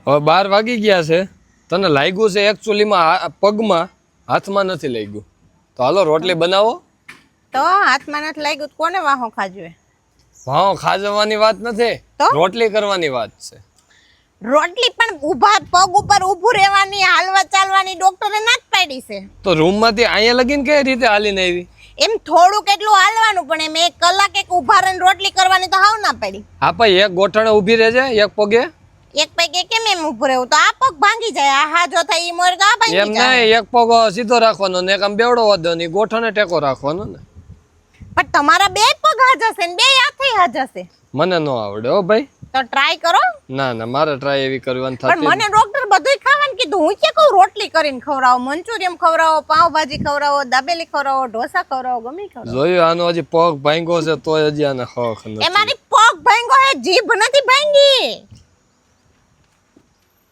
હવે 12 વાગી ગયા છે, તને લાગ્યું છે એકચ્યુઅલીમાં પગમાં, હાથમાં નથી લાગ્યું. તો હાલો રોટલી બનાવો. તો હાથમાં નથી લાગ્યું તો કોને વાહો ખાજવે? વાહ, ખાજવાની વાત નથી, રોટલી કરવાની વાત છે. રોટલી પણ ઊભા પગ ઉપર ઊભું રહેવાની, હાલવા ચાલવાની ડોક્ટરે ના જ પાડી છે. તો રૂમમાંથી અહીંયા લગીને કઈ રીતે હાલીને આવી? એમ થોડુંક એટલું હાલવાનું, પણ એમ 1 કલાક એક ઊભા રહીને રોટલી કરવાની તો હાવ ના પડી. હા પણ એક ગોઠણે ઊભી રહેજે, એક પગે. એક પગે કેમ એમ ઊભું રહેવું? તો આ પગ ભાંગી જાય, આ હા જો થાય ઈ મોર તો આ ભાંગી એમ જાય. નહીં, એક પગ સીધો રાખવાનો ને એક આમ બેવડો વધવાનો, ગોઠણે ટેકો રાખવાનો ને. પણ તમારા 2 પગ હાજશે ને 2 હાથે હાજશે. મને ન આવડે હો ભાઈ. તો ટ્રાય કરો. ના ના, મારે ટ્રાય એવી કરવાની પણ થતી. મને ડોક્ટર બધુંય ખાવાનું કીધું. હું કે કહું રોટલી કરીને ખવડાવો, મંચુરિયમ ખવડાવો, પાવભાજી ખવડાવો, દાબેલી ખવડાવો, ઢોસા ખવડાવો, ગમે ખવડાવો. જોયું, આનો હજી પગ ભાંગ્યો છે તોય હજી આને હક નથી. એ મારી પગ ભાંગો હે, જીભ નથી ભાંગી.